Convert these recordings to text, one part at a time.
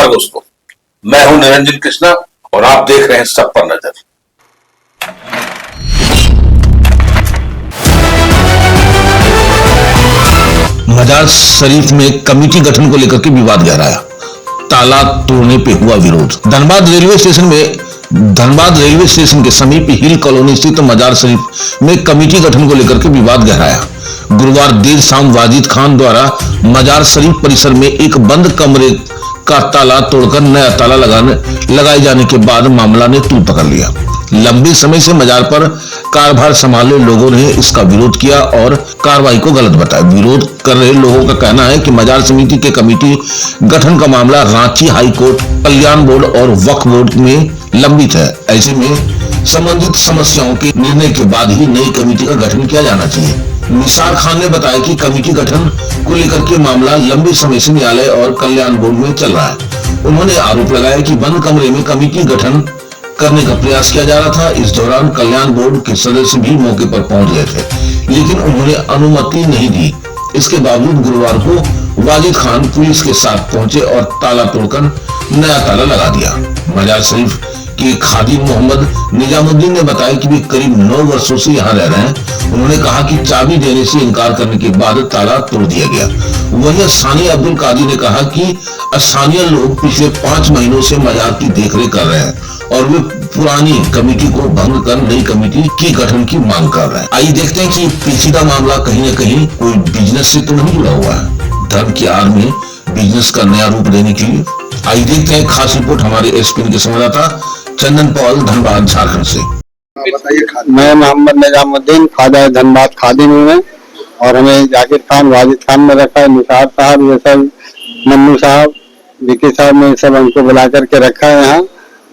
नमस्कार दोस्तों, मैं हूं निरंजन कृष्णा और आप देख रहे हैं सब पर नजर। मजार शरीफ में कमेटी गठन को लेकर के विवाद गहराया, ताला तोड़ने पे हुआ विरोध। धनबाद रेलवे स्टेशन के समीप हिल कॉलोनी स्थित मजार शरीफ में कमेटी गठन को लेकर के विवाद गहराया। गुरुवार देर शाम वाजिद खान द्वारा मजार शरीफ परिसर में एक बंद कमरे का ताला तोड़कर नया ताला लगाए जाने के बाद मामला ने तूल पकड़ लिया। लंबे समय से मजार पर कारभार संभाले लोगों ने इसका विरोध किया और कार्रवाई को गलत बताया। विरोध कर रहे लोगों का कहना है कि मजार समिति के कमेटी गठन का मामला रांची हाई कोर्ट, कल्याण बोर्ड और वक्फ बोर्ड में लंबित है। ऐसे में संबंधित समस्याओं के निर्णय के बाद ही नई कमेटी का गठन किया जाना चाहिए। निसार खान ने बताया कि कमेटी गठन को लेकर के मामला लंबे समय से न्यायालय और कल्याण बोर्ड में चल रहा है। उन्होंने आरोप लगाया कि बंद कमरे में कमेटी गठन करने का प्रयास किया जा रहा था। इस दौरान कल्याण बोर्ड के सदस्य भी मौके पर पहुंच गए थे, लेकिन उन्होंने अनुमति नहीं दी। इसके बावजूद गुरुवार को वाजिद खान पुलिस के साथ पहुंचे और ताला तोड़कर नया ताला लगा दिया। मजार शरीफ के खादिम मोहम्मद निजामुद्दीन ने बताया कि वे करीब 9 वर्षों से यहाँ रह रहे हैं। उन्होंने कहा कि चाबी देने से इनकार करने के बाद ताला तोड़ दिया गया। वहीं स्थानीय अब्दुल कादिर ने कहा कि स्थानीय लोग पिछले 5 महीनों से मजार की देखरेख कर रहे हैं और वे पुरानी कमेटी को भंग कर नई कमेटी के गठन की मांग कर रहे हैं। आइए देखते हैं कि पेचीदा मामला कहीं न कहीं कोई बिजनेस से तो नहीं जुड़ा हुआ है। धर्म की आड़ में बिजनेस का नया रूप देने के लिए आइए देखते हैं खास रिपोर्ट हमारे एसपीएन के संवाददाता चंदन पॉल, धनबाद, झारखंड से। मैं मोहम्मद निजामुद्दीन, फादर धनबाद खादिम हूँ और हमें जाकिर खान, वाजिद खान में रखा है, निसार साहब, ये सब मन्नू साहब, विकी साहब ने सब हमको बुला करके रखा है यहाँ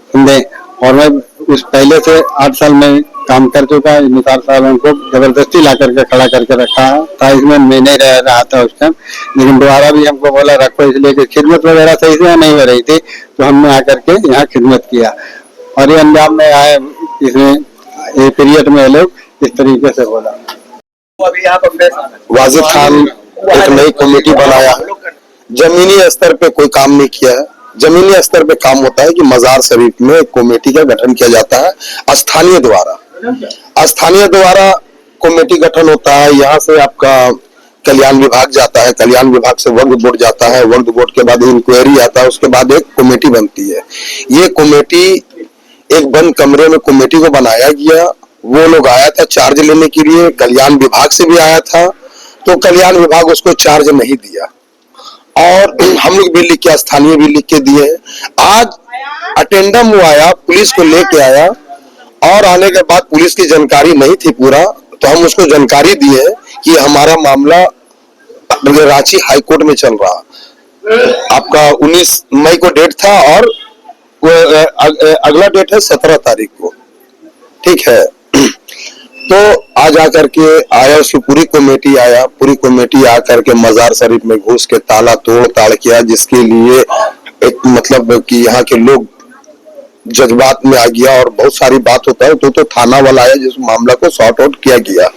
समझे। और मैं उस पहले से 8 साल में काम कर चुका है। निसार साहब हमको जबरदस्ती ला करके खड़ा करके रखा था। इसमें मैं नहीं रह रहा था उस टाइम, लेकिन दोबारा भी हमको बोला रखो, इसलिए कि खिदमत वगैरह सही से नहीं हो रही थी, तो हमने आकर के यहाँ खिदमत किया और ये अंजाम में आए। इसमें ये पीरियड में लोग इस तरीके से बोला। वाजिद खान एक नई कमेटी बनाया, जमीनी स्तर पे कोई काम नहीं किया है। जमीनी स्तर पे काम होता है कि मजार शरीफ में कमेटी का गठन किया जाता है स्थानीय द्वारा कमेटी गठन होता है। यहाँ से आपका कल्याण विभाग जाता है, कल्याण विभाग से वक्फ बोर्ड जाता है, वक्फ बोर्ड के बाद इंक्वायरी आता है, उसके बाद एक कमेटी बनती है। ये कमेटी एक बंद कमरे में कमेटी को बनाया गया। वो लोग आया था चार्ज लेने के लिए, कल्याण विभाग से भी आया था, तो कल्याण विभाग उसको चार्ज नहीं दिया और हम लोग भी लिख के, स्थानीय भी लिख के दिए। आज अटेंडम वो आया, पुलिस को लेके आया और आने के बाद पुलिस की जानकारी नहीं थी पूरा, तो हम उसको जानकारी दिए कि हमारा मामला रांची हाई कोर्ट में चल रहा। आपका 19 मई को डेट था और अगला डेट है 17 तारीख को, ठीक है। तो आज आकर के आया, उसकी पूरी कमेटी आकर के मजार शरीफ में घुस के ताला तोड़ ताड़ किया, जिसके लिए एक मतलब कि यहाँ के लोग जज्बात में आ गया और बहुत सारी बात होता है। तो थाना वाला आया जिस मामला को सॉर्ट आउट किया गया,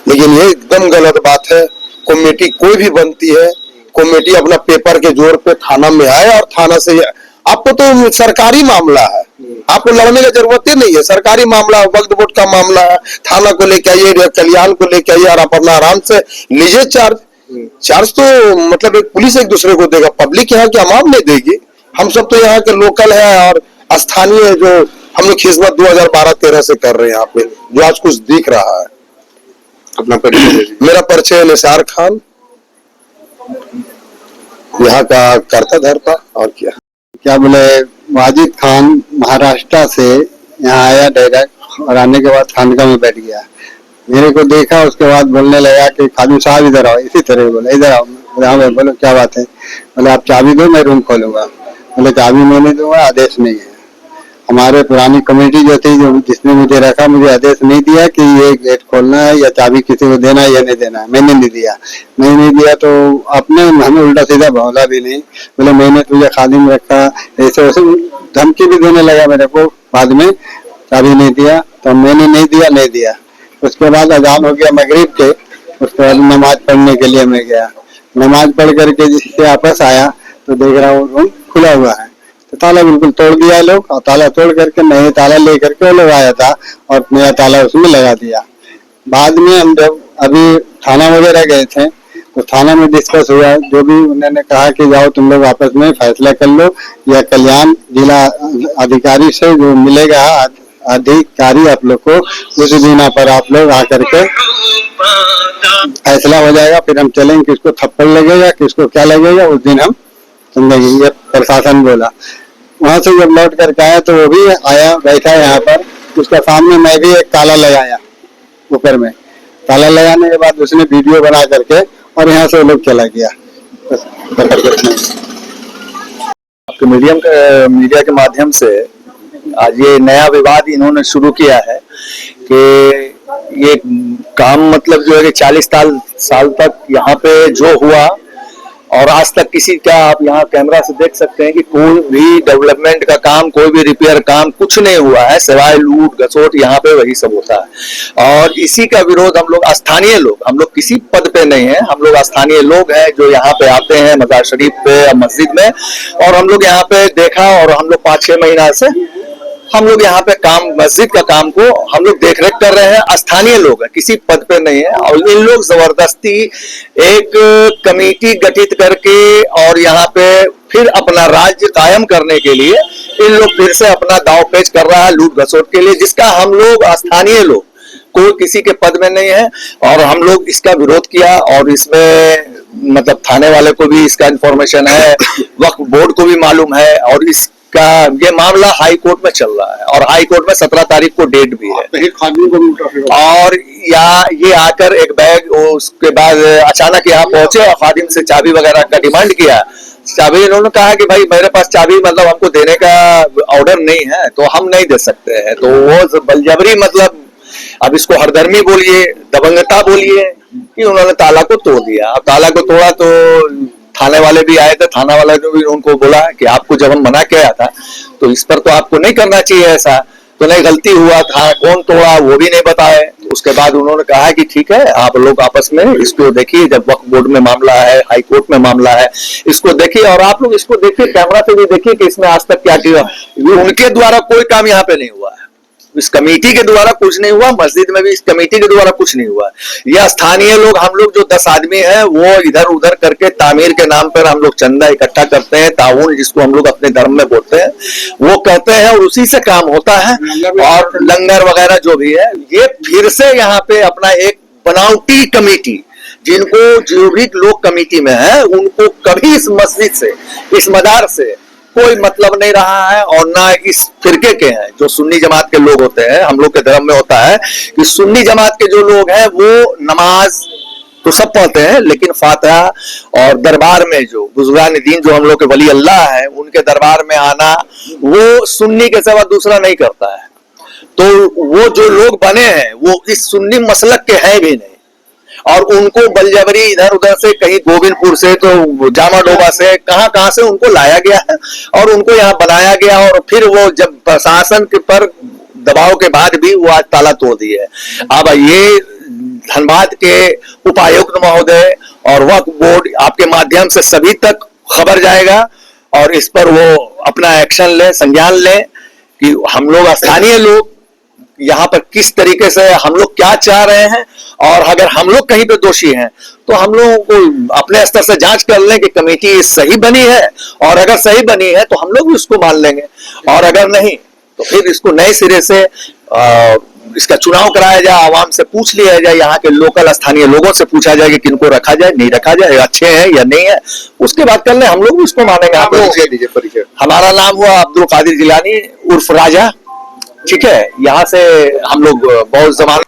लेकिन ये एकदम गलत बात है। कमेटी कोई भी बनती है, कमेटी अपना पेपर के जोर पे थाना में आए और थाना से आपको तो सरकारी मामला है, आपको लड़ने की जरूरत ही नहीं है। सरकारी मामला, वक्फ बोर्ड का मामला है, थाना को लेके आइए, कल्याण को लेके आइए और आप अपना आराम से लीजिए चार्ज तो मतलब एक पुलिस एक दूसरे को देगा, पब्लिक यहाँ की आवाम नहीं देगी। हम सब तो यहाँ के लोकल है और स्थानीय जो हम लोग खिदमत 2012-13 से कर रहे हैं यहाँ पे, जो आज कुछ दिख रहा है। अपना परिचय? मेरा परिचय निसार खान, यहाँ का करता धरता और क्या बोले, वाजिद खान महाराष्ट्र से यहाँ आया डायरेक्ट और आने के बाद खानका में बैठ गया। मेरे को देखा, उसके बाद बोलने लगा कि खादिम साहब इधर आओ, इसी तरह बोला इधर आओ। बोलो क्या बात है? बोले आप चाबी दो, मैं रूम खोलूंगा। बोले चाबी मैं नहीं दूंगा, आदेश नहीं है। हमारे पुरानी कमेटी जो थी, जो जिसने मुझे रखा, मुझे आदेश नहीं दिया कि ये गेट खोलना है या चाबी किसी को देना है या नहीं देना है। मैंने नहीं दिया तो आपने हमें उल्टा सीधा बोला भी नहीं। बोले मैंने तुझे खादिम रखा, ऐसे वैसे धमकी भी देने लगा मेरे को। बाद में चाबी नहीं दिया तो मैंने नहीं दिया। उसके बाद अजान हो गया मगरिब के, उसके बाद नमाज पढ़ने के लिए मैं गया। नमाज पढ़ करके जिससे वापस आया तो देख रहा हूँ रूम खुला हुआ है। तो ताला बिल्कुल तोड़ दिया ये लोग, और ताला तोड़ करके नया ताला लेकर के वो लोग आया था और नया ताला उसमें लगा दिया। बाद में हम जब अभी थाना वगैरह गए थे तो थाना में डिस्कस हुआ, जो भी उन्होंने कहा कि जाओ तुम लोग आपस में फैसला कर लो, या कल्याण जिला अधिकारी से जो मिलेगा अधिकारी आप लोग को, उस बिना पर आप लोग आकर के फैसला हो जाएगा, फिर हम चलेंगे, किसको थप्पड़ लगेगा किसको क्या लगेगा उस दिन हम समझेंगे, ये प्रशासन बोला। वहां से जब लौट करके आया तो वो भी आया बैठा यहाँ पर, उसका सामने मैं भी एक ताला लगाया, ऊपर में ताला लगाने के बाद उसने वीडियो बना करके और यहाँ से वो लोग चला गया। आपके मीडिया के माध्यम से आज ये नया विवाद इन्होंने शुरू किया है कि ये काम मतलब जो है कि 40 साल तक यहाँ पे जो हुआ और आज तक किसी का, आप यहाँ कैमरा से देख सकते हैं कि कोई भी डेवलपमेंट का काम, कोई भी रिपेयर काम कुछ नहीं हुआ है, सिवाय लूट घसोट यहाँ पे वही सब होता है। और इसी का विरोध हम लोग स्थानीय लोग, हम लोग किसी पद पे नहीं है, हम लोग स्थानीय लोग हैं जो यहाँ पे आते हैं मजार शरीफ पे मस्जिद में, और हम लोग यहाँ पे देखा और हम लोग 5-6 महीना से हम लोग यहाँ पे काम, मस्जिद का काम को हम लोग देख रेख कर रहे हैं। स्थानीय लोग हैं, किसी पद पे नहीं है, और इन लोग जबरदस्ती एक कमेटी गठित करके और यहाँ पे फिर अपना राज्य कायम करने के लिए इन लोग फिर से अपना दांव पेच कर रहा है लूट घसोट के लिए, जिसका हम लोग स्थानीय लोग कोई किसी के पद में नहीं है और हम लोग इसका विरोध किया। और इसमें मतलब थाने वाले को भी इसका इंफॉर्मेशन है, वक्फ बोर्ड को भी मालूम है, और इसका ये मामला हाई कोर्ट में चल रहा है और हाई कोर्ट में 17 तारीख को डेट भी है। और ये आकर एक बैग, उसके बाद अचानक यहाँ पहुंचे और खादिम से चाबी वगैरह का डिमांड किया। चाबी इन्होंने कहा कि भाई मेरे पास चाबी मतलब हमको देने का ऑर्डर नहीं है तो हम नहीं दे सकते हैं। तो वो बलजबरी, मतलब अब इसको हरदर्मी बोलिए, दबंगता बोलिए, कि उन्होंने ताला को तोड़ दिया। अब ताला को तोड़ा तो थाने वाले भी आए थे, थाना वाले ने भी उनको बोला कि आपको जब हम मना किया था तो इस पर तो आपको नहीं करना चाहिए ऐसा, तो नहीं गलती हुआ था, कौन तोड़ा वो भी नहीं बताए। उसके बाद उन्होंने कहा कि ठीक है आप लोग आपस में इसको देखिए, जब वक्फ बोर्ड में मामला है, हाई कोर्ट में मामला है, इसको देखिए और आप लोग इसको देखिए, कैमरा से भी देखिए कि इसमें आज तक क्या किया। उनके द्वारा कोई काम यहाँ पे नहीं हुआ है, इस कमेटी के द्वारा कुछ नहीं हुआ, मस्जिद में भी इस कमेटी के द्वारा कुछ नहीं हुआ। यह स्थानीय लोग, हम लोग जो 10 आदमी हैं वो इधर उधर करके तामीर के नाम पर हम लोग चंदा इकट्ठा करते हैं, ताउन जिसको हम लोग अपने धर्म में बोलते हैं वो कहते हैं, और उसी से काम होता है। और लंगर वगैरह जो भी है, ये फिर से यहाँ पे अपना एक बनावटी कमेटी, जिनको जो भी लोग कमेटी में है उनको कभी इस मस्जिद से, इस मदार से कोई मतलब नहीं रहा है, और ना इस फिरके के हैं जो सुन्नी जमात के लोग होते हैं। हम लोग के धर्म में होता है कि सुन्नी जमात के जो लोग हैं वो नमाज तो सब पढ़ते हैं, लेकिन फातिहा और दरबार में जो बुजुर्गान दीन जो हम लोग के वली अल्लाह है, उनके दरबार में आना वो सुन्नी के सिवा दूसरा नहीं करता है। तो वो जो लोग बने हैं वो इस सुन्नी मसलक के हैं भी नहीं, और उनको बलजबरी इधर उधर से, कहीं गोविंदपुर से तो जामा डोबा से, कहां से उनको लाया गया है और उनको यहाँ बनाया गया। और फिर वो जब प्रशासन के पर दबाव के बाद भी वो आज ताला तोड़ दिए। अब ये धनबाद के उपायुक्त महोदय और वक्फ बोर्ड आपके माध्यम से सभी तक खबर जाएगा और इस पर वो अपना एक्शन ले, संज्ञान ले कि हम लोग स्थानीय लोग यहाँ पर किस तरीके से, हम लोग क्या चाह रहे हैं, और अगर हम लोग कहीं पे दोषी हैं तो हम लोगों को अपने स्तर से जांच कर लें कि कमेटी सही बनी है, और अगर सही बनी है तो हम लोग भी उसको मान लेंगे, और अगर नहीं तो फिर इसको नए सिरे से इसका चुनाव कराया जाए, आवाम से पूछ लिया जाए, यहाँ के लोकल स्थानीय लोगों से पूछा जाए कि किनको रखा जाए, नहीं रखा जाए, अच्छे हैं या नहीं है, उसके बाद कर ले, हम लोग भी उसको मानेंगे। आप लोग, हमारा नाम हुआ अब्दुल कादिर जिलानी उर्फ राजा, ठीक है। यहाँ से हम लोग बहुत जमाना